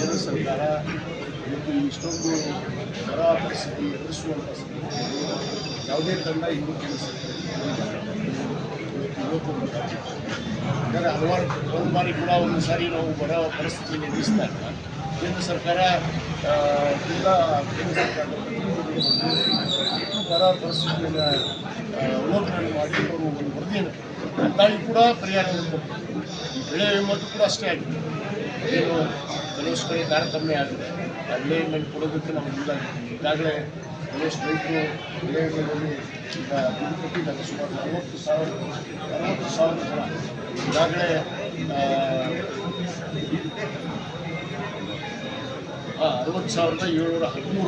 ಕೇಂದ್ರ ಸರ್ಕಾರ ಇವತ್ತು ಇಷ್ಟೊಂದು ಬರ ಪರಿಸ್ಥಿತಿ ಎದುರಿಸುವಂಥ ಸಂದರ್ಭದಲ್ಲಿ ಯಾವುದೇ ತಂಡ ಇನ್ನೂ ಕೇಂದ್ರ ಸರ್ಕಾರ ಯಾಕಂದರೆ ಹಲವಾರು ಒಂದು ಬಾರಿ ಕೂಡ ಒಂದು ಸಾರಿ ನಾವು ಬರ ಪರಿಸ್ಥಿತಿಯನ್ನು ಎದುರಿಸಿದಾಗ ಕೇಂದ್ರ ಸರ್ಕಾರ ಎಲ್ಲ ಕೇಂದ್ರ ಸರ್ಕಾರದ ಬರ ಪರಿಸ್ಥಿತಿಯನ್ನು ಅವಲೋಕನ ಮಾಡಿ ಅವರು ಒಂದು ವರದಿಯನ್ನು ಅಂದಾಗಿ ಕೂಡ ಪರಿಹಾರವನ್ನು ಕೊಟ್ಟರು. ಬೆಳೆ ವಿಮತ್ತು ಕೂಡ ಅಷ್ಟೇ ಆಗಿದೆ. ಏನು ಕೆಲವಷ್ಟು ಕಡೆ ತಾರತಮ್ಯ ಆಗಿದೆ. ಆ ಬೆಳೆ ಮೇಲೆ ಕೊಡೋದಕ್ಕೆ ನಾವು ಮುಂದಾಗಿದ್ದೀವಿ. ಈಗಾಗಲೇ ಕೆಲವಷ್ಟು ರೈತರು ಬೆಳೆ ವಿಮೆಯಲ್ಲಿ ಈಗ ದುಡ್ಡು ಕೊಟ್ಟಿದ್ದಾರೆ. ಸುಮಾರು 40,000 ಜನ ಈಗಾಗಲೇ 60,713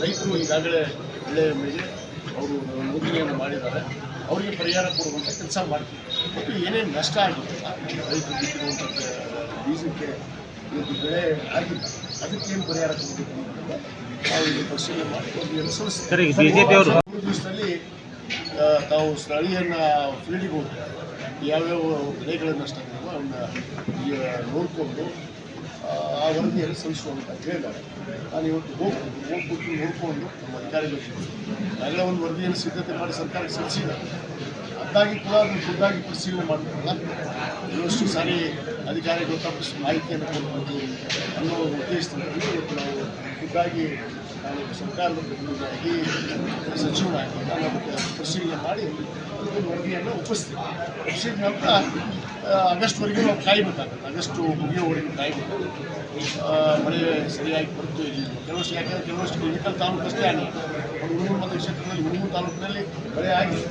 ರೈತರು ಈಗಾಗಲೇ ಬೆಳೆ ವಿಮೆಗೆ ಅವರು ನೋಂದಣಿಯನ್ನು ಮಾಡಿದ್ದಾರೆ. ಅವರಿಗೆ ಪರಿಹಾರ ಕೊಡುವಂಥ ಕೆಲಸ ಮಾಡ್ತೀವಿ. ಮತ್ತು ಏನೇನು ನಷ್ಟ ಆಗಿದೆ ರೈತರು ಬಿತ್ತಿರುವಂಥ ಬೀಜಕ್ಕೆ ಇವತ್ತು ಬೆಳೆ ಆಗಿಲ್ಲ, ಅದಕ್ಕೇನು ಪರಿಹಾರ ಕೊಡಬೇಕು ಅನ್ನೋದನ್ನು ನಾವು ಇಲ್ಲಿ ಪರಿಶೀಲನೆ ಮಾಡಿ ಒಂದು ಸಲ್ಲಿಸ್ತೀವಿ. 3 ದಿವಸದಲ್ಲಿ ತಾವು ಸ್ಥಳೀಯ ಫೀಲ್ಡಿಗೆ ಹೋಗಿ ಯಾವ್ಯಾವ ಬೆಳೆಗಳ ನಷ್ಟ ಆಗಿದೆಯೋ ಅವನ್ನ ನೋಡಿಕೊಂಡು ಆ ವರದಿಯನ್ನು ಸಲ್ಲಿಸುವಂತ ಹೇಳಿದ್ದಾರೆ. ನಾನು ಇವತ್ತು ಹೋಗ್ಬಿಟ್ಟು ನೋಡಿಕೊಂಡು ನಮ್ಮ ಅಧಿಕಾರಿಗಳು ಆಗಲೇ ಒಂದು ವರದಿಯನ್ನು ಸಿದ್ಧತೆ ಮಾಡಿ ಸರ್ಕಾರಕ್ಕೆ ಸಲ್ಲಿಸಿದ್ದಾರೆ. ಅದಾಗಿ ಕೂಡ ಅದನ್ನು ಖುದ್ದಾಗಿ ಪರಿಶೀಲನೆ ಮಾಡಬೇಕಲ್ಲ. ಇವಷ್ಟು ಸಾರಿ ಅಧಿಕಾರಿಗಳು ತಪ್ಪಿಸಿ ಮಾಹಿತಿಯನ್ನು ಕೊಡಬಹುದು ಅನ್ನೋ ಉದ್ದೇಶದಲ್ಲಿ ಇವತ್ತು ನಾವು ಖುದ್ದಾಗಿ ನಾವು ಸರ್ಕಾರದ ಪ್ರತಿನಿಧಿಯಾಗಿ ಸಚಿವರಾಗಿ ನಾನು ಅದಕ್ಕೆ ಪರಿಶೀಲನೆ ಮಾಡಿ ಒಂದು ವರದಿಯನ್ನು ಒಪ್ಪಿಸಿದ ನಂತರ ಆಗಸ್ಟ್ವರೆಗೂ ನಾವು ಕಾಯಬೇಕಾಗುತ್ತೆ. ಆಗಸ್ಟ್ ಮುಗಿಯೋವರೆಗೂ ಕಾಯಬೇಕು. ಮಳೆ ಸರಿಯಾಗಿ ಬರುತ್ತೋ ಇಲ್ಲಿ ಕೆಲವಷ್ಟು, ಯಾಕಂದರೆ ಕೆಲವಷ್ಟು ಇಳಕಲ್ ತಾಲೂಕು ಅಷ್ಟೇ ಆಗಿ ಒಂದು ಹುಡುಗರು ಮತಕ್ಷೇತ್ರದಲ್ಲಿ ಹುಡುಗರು ತಾಲೂಕಿನಲ್ಲಿ ಮಳೆ ಆಗಿದೆ.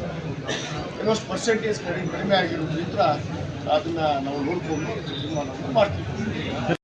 ಕೆಲವಷ್ಟು ಪರ್ಸೆಂಟೇಜ್ ಕಡಿಮೆ ಆಗಿರೋದ್ರಿಂದ ಅದನ್ನು ನಾವು ನೋಡಿಕೊಂಡು ತೀರ್ಮಾನವನ್ನು ಮಾಡ್ತೀವಿ.